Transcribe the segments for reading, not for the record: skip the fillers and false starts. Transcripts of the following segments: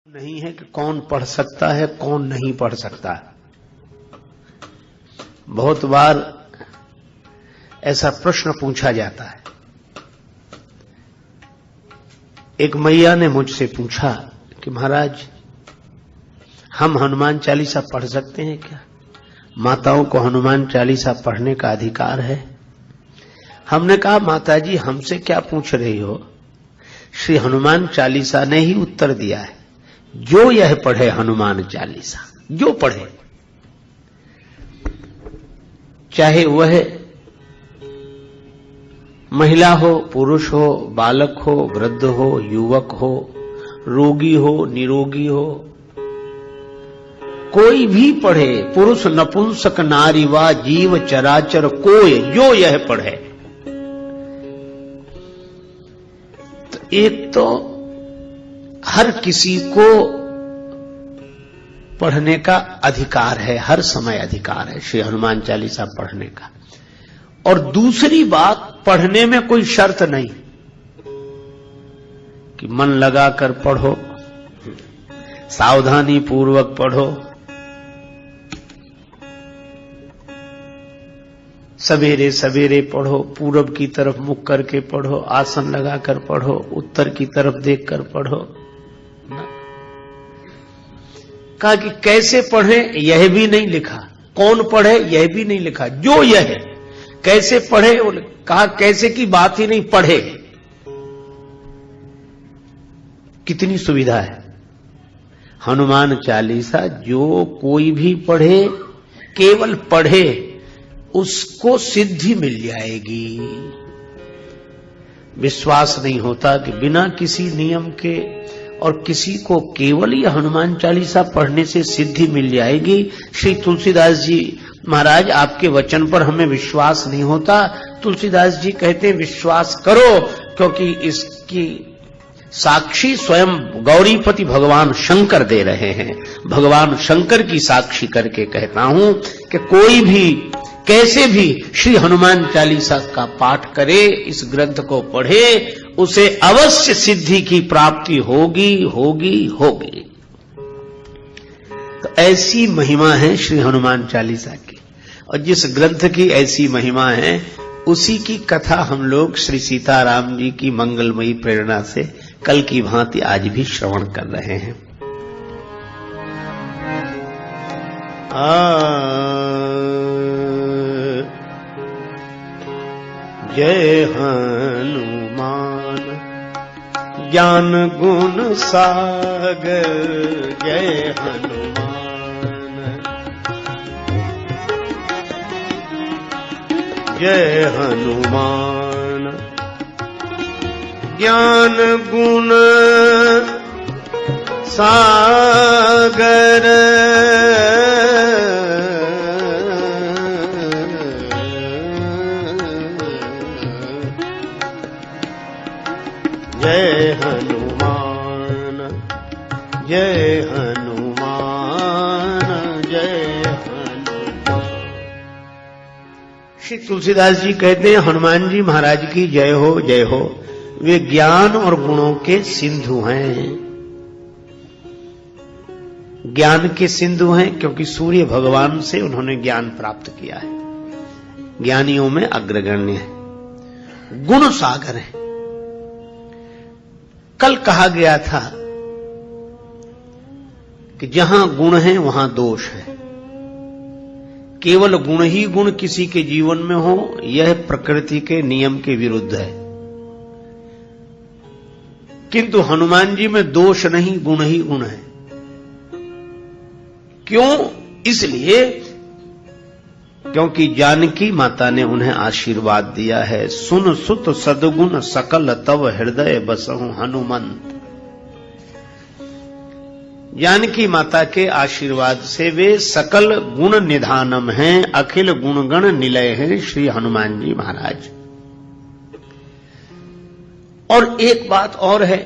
नहीं है कि कौन पढ़ सकता है कौन नहीं पढ़ सकता है। बहुत बार ऐसा प्रश्न पूछा जाता है। एक मैया ने मुझसे पूछा कि महाराज हम हनुमान चालीसा पढ़ सकते हैं क्या? माताओं को हनुमान चालीसा पढ़ने का अधिकार है? हमने कहा माताजी हमसे क्या पूछ रही हो, श्री हनुमान चालीसा ने ही उत्तर दिया है। जो यह पढ़े हनुमान चालीसा, जो पढ़े, चाहे वह महिला हो, पुरुष हो, बालक हो, वृद्ध हो, युवक हो, रोगी हो, निरोगी हो, कोई भी पढ़े, पुरुष नपुंसक नारी वा जीव चराचर कोय, जो यह पढ़े। तो एक तो हर किसी को पढ़ने का अधिकार है, हर समय अधिकार है श्री हनुमान चालीसा पढ़ने का। और दूसरी बात, पढ़ने में कोई शर्त नहीं कि मन लगाकर पढ़ो, सावधानी पूर्वक पढ़ो, सवेरे सवेरे पढ़ो, पूरब की तरफ मुख करके पढ़ो, आसन लगाकर पढ़ो, उत्तर की तरफ देखकर पढ़ो। कहा कि कैसे पढ़े यह भी नहीं लिखा, कौन पढ़े यह भी नहीं लिखा, जो यह है कैसे पढ़े, कहा कैसे की बात ही नहीं, पढ़े। कितनी सुविधा है हनुमान चालीसा। जो कोई भी पढ़े, केवल पढ़े, उसको सिद्धि मिल जाएगी। विश्वास नहीं होता कि बिना किसी नियम के और किसी को केवल ये हनुमान चालीसा पढ़ने से सिद्धि मिल जाएगी। श्री तुलसीदास जी महाराज आपके वचन पर हमें विश्वास नहीं होता। तुलसीदास जी कहते हैं विश्वास करो, क्योंकि इसकी साक्षी स्वयं गौरीपति भगवान शंकर दे रहे हैं। भगवान शंकर की साक्षी करके कहता हूं कि कोई भी कैसे भी श्री हनुमान चालीसा का पाठ करे, इस ग्रंथ को पढ़े, उसे अवश्य सिद्धि की प्राप्ति होगी होगी होगी। तो ऐसी महिमा है श्री हनुमान चालीसा की, और जिस ग्रंथ की ऐसी महिमा है उसी की कथा हम लोग श्री सीताराम जी की मंगलमयी प्रेरणा से कल की भांति आज भी श्रवण कर रहे हैं। जय हनुमान ज्ञान गुण सागर, जय हनुमान, जय हनुमान ज्ञान गुण सागर, जय हनुमान, जय हनुमान, जय हनुमान। श्री तुलसीदास जी कहते हैं हनुमान जी महाराज की जय हो जय हो। वे ज्ञान और गुणों के सिंधु हैं। ज्ञान के सिंधु हैं क्योंकि सूर्य भगवान से उन्होंने ज्ञान प्राप्त किया है, ज्ञानियों में अग्रगण्य है। गुण सागर है। कल कहा गया था कि जहां गुण है वहां दोष है। केवल गुण ही गुण किसी के जीवन में हो, यह प्रकृति के नियम के विरुद्ध है। किंतु हनुमान जी में दोष नहीं, गुण ही गुण है। क्यों? इसलिए क्योंकि जानकी माता ने उन्हें आशीर्वाद दिया है, सुन सुत सद्गुण सकल तव हृदय बसहु हनुमंत। जानकी माता के आशीर्वाद से वे सकल गुण निधानम हैं, अखिल गुणगण निलय हैं श्री हनुमान जी महाराज। और एक बात और है,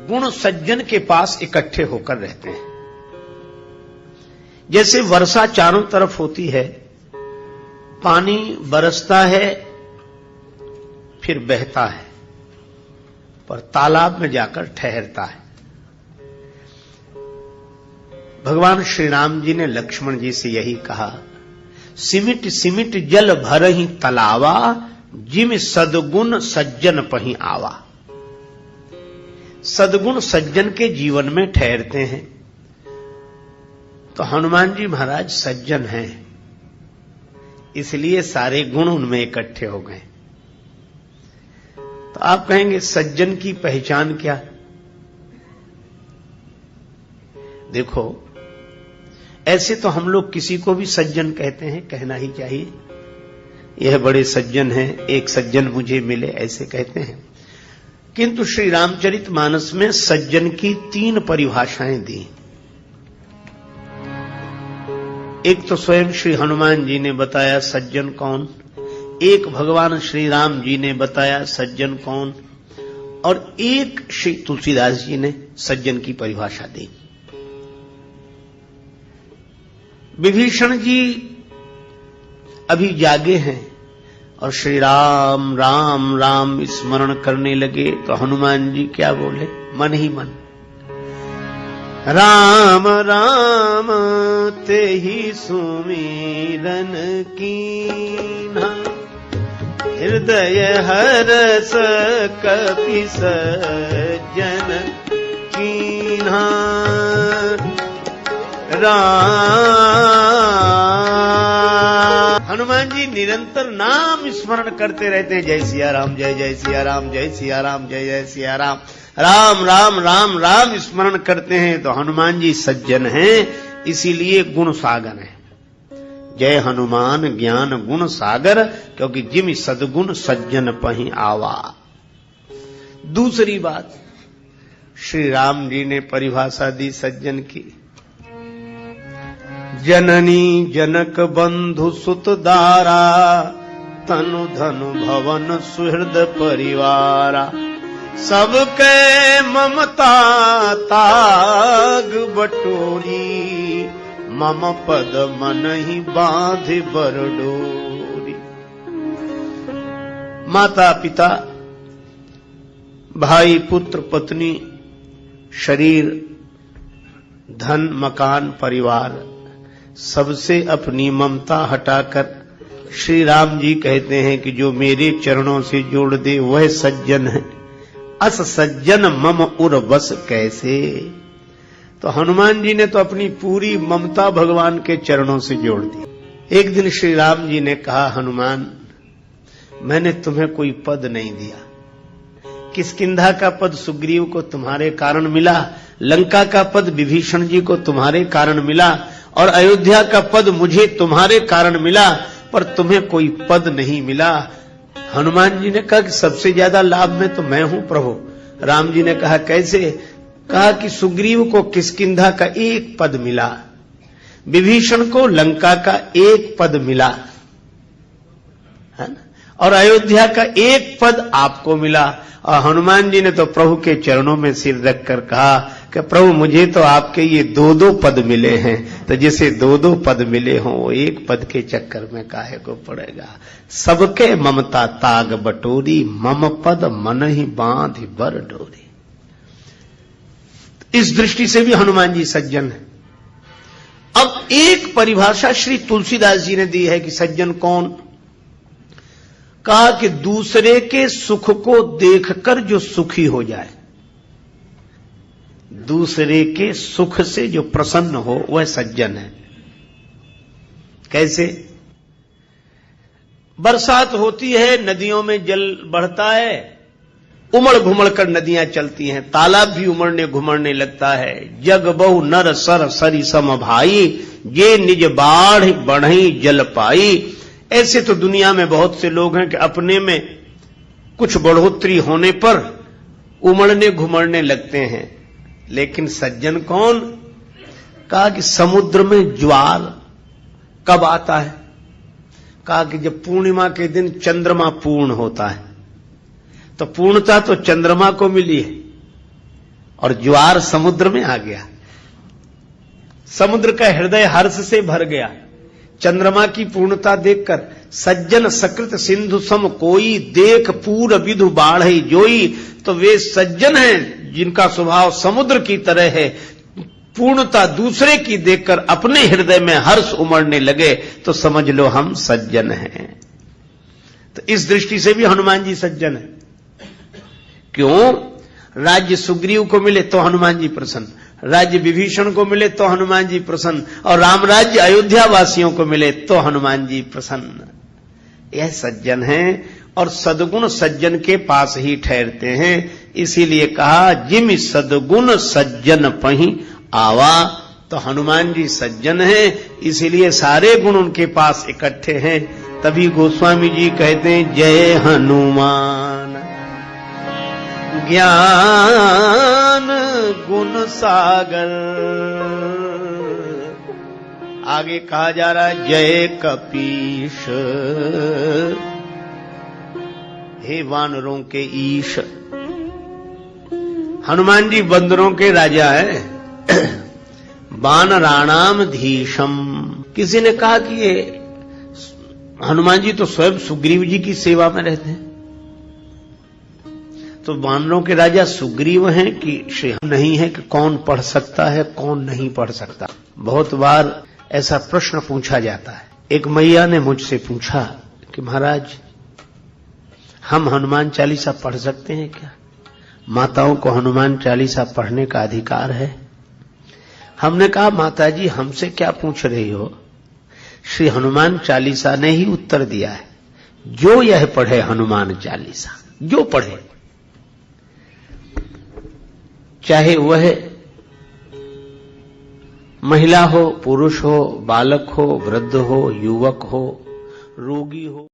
गुण सज्जन के पास इकट्ठे होकर रहते हैं। जैसे वर्षा चारों तरफ होती है, पानी बरसता है फिर बहता है, पर तालाब में जाकर ठहरता है। भगवान श्री राम जी ने लक्ष्मण जी से यही कहा, सिमिट सिमिट जल भरहि तलावा, जिम सदगुण सज्जन पहि आवा। सदगुण सज्जन के जीवन में ठहरते हैं। तो हनुमान जी महाराज सज्जन हैं, इसलिए सारे गुण उनमें इकट्ठे हो गए। तो आप कहेंगे सज्जन की पहचान क्या? देखो, ऐसे तो हम लोग किसी को भी सज्जन कहते हैं, कहना ही चाहिए, यह बड़े सज्जन हैं, एक सज्जन मुझे मिले, ऐसे कहते हैं। किंतु श्री रामचरितमानस में सज्जन की 3 परिभाषाएं दी। एक तो स्वयं श्री हनुमान जी ने बताया सज्जन कौन, एक भगवान श्री राम जी ने बताया सज्जन कौन, और एक श्री तुलसीदास जी ने सज्जन की परिभाषा दी। विभीषण जी अभी जागे हैं और श्री राम राम राम स्मरण करने लगे, तो हनुमान जी क्या बोले? मन ही मन, राम राम ते ही सुमिरन कीन्हा, हृदय हरस कपि सज्जन कीन्हा। हनुमान जी निरंतर नाम स्मरण करते रहते हैं, जय सिया राम, जय जय सिया राम, जय सिया राम, जय जय सिया राम, राम राम राम राम स्मरण करते हैं। तो हनुमान जी सज्जन हैं, इसीलिए गुण सागर हैं। जय हनुमान ज्ञान गुण सागर, क्योंकि जिम सदगुण सज्जन पहि आवा। दूसरी बात, श्री राम जी ने परिभाषा दी सज्जन की, जननी जनक बंधु सुत दारा, तनु धनु भवन सुहृद परिवारा, सबके ममता ताग बटोरी, मम पद मन ही बांध बरडोरी। माता पिता, भाई पुत्र पत्नी, शरीर, धन मकान परिवार, सबसे अपनी ममता हटाकर श्री राम जी कहते हैं कि जो मेरे चरणों से जोड़ दे वह सज्जन है। अस सज्जन मम उर बस कैसे। तो हनुमान जी ने तो अपनी पूरी ममता भगवान के चरणों से जोड़ दी। एक दिन श्री राम जी ने कहा, हनुमान मैंने तुम्हें कोई पद नहीं दिया, किष्किंधा का पद सुग्रीव को तुम्हारे कारण मिला, लंका का पद विभीषण जी को तुम्हारे कारण मिला, और अयोध्या का पद मुझे तुम्हारे कारण मिला, पर तुम्हें कोई पद नहीं मिला। हनुमान जी ने कहा कि सबसे ज्यादा लाभ में तो मैं हूं प्रभु। राम जी ने कहा कैसे? कहा कि सुग्रीव को किष्किंधा का 1 पद मिला, विभीषण को लंका का 1 पद मिला, है ना, और अयोध्या का 1 पद आपको मिला। और हनुमान जी ने तो प्रभु के चरणों में सिर रखकर कहा कि प्रभु मुझे तो आपके ये 2-2 पद मिले हैं, तो जिसे 2-2 पद मिले हों वो 1 पद के चक्कर में काहे को पड़ेगा। सबके ममता ताग बटोरी, मम पद मन ही बांध बर डोरी। इस दृष्टि से भी हनुमान जी सज्जन है। अब एक परिभाषा श्री तुलसीदास जी ने दी है कि सज्जन कौन? कहा कि दूसरे के सुख को देखकर जो सुखी हो जाए, दूसरे के सुख से जो प्रसन्न हो वह सज्जन है। कैसे? बरसात होती है, नदियों में जल बढ़ता है, उमड़ घुमड़ कर नदियां चलती हैं, तालाब भी उमड़ने घुमड़ने लगता है। जग बहु नर सर सरी सम भाई, जे निज बाढ़ बढ़ई जल पाई। ऐसे तो दुनिया में बहुत से लोग हैं कि अपने में कुछ बढ़ोतरी होने पर उमड़ने घुमड़ने लगते हैं, लेकिन सज्जन कौन? कहा कि समुद्र में ज्वार कब आता है? कहा कि जब पूर्णिमा के दिन चंद्रमा पूर्ण होता है। तो पूर्णता तो चंद्रमा को मिली है और ज्वार समुद्र में आ गया, समुद्र का हृदय हर्ष से भर गया चंद्रमा की पूर्णता देखकर। सज्जन सकृत सिंधु सम कोई, देख पूर विधु बाढ़ई जोई। तो वे सज्जन हैं जिनका स्वभाव समुद्र की तरह है, पूर्णता दूसरे की देखकर अपने हृदय में हर्ष उमड़ने लगे तो समझ लो हम सज्जन हैं। तो इस दृष्टि से भी हनुमान जी सज्जन है। क्यों? राज्य सुग्रीव को मिले तो हनुमान जी प्रसन्न, राज्य विभीषण को मिले तो हनुमान जी प्रसन्न, और राम राज्य अयोध्या वासियों को मिले तो हनुमान जी प्रसन्न। यह सज्जन है, और सद्गुण सज्जन के पास ही ठहरते हैं। इसीलिए कहा जिम सद्गुण सज्जन पही आवा। तो हनुमान जी सज्जन हैं, इसीलिए सारे गुण उनके पास इकट्ठे हैं। तभी गोस्वामी जी कहते हैं जय हनुमान ज्ञान गुण सागर। आगे कहा जा रहा है जय कपीश, हे वानरों के ईश। हनुमान जी बंदरों के राजा है। वानराणाम धीशम। किसी ने कहा कि ये हनुमान जी तो स्वयं सुग्रीव जी की सेवा में रहते हैं, तो वानरों के राजा सुग्रीव हैं कि श्री नहीं है कि कौन पढ़ सकता है कौन नहीं पढ़ सकता। बहुत बार ऐसा प्रश्न पूछा जाता है। एक मैया ने मुझसे पूछा कि महाराज हम हनुमान चालीसा पढ़ सकते हैं क्या? माताओं को हनुमान चालीसा पढ़ने का अधिकार है? हमने कहा माताजी हमसे क्या पूछ रही हो, श्री हनुमान चालीसा ने ही उत्तर दिया है। जो यह पढ़े हनुमान चालीसा, जो पढ़े, चाहे वह महिला हो, पुरुष हो, बालक हो, वृद्ध हो, युवक हो, रोगी हो।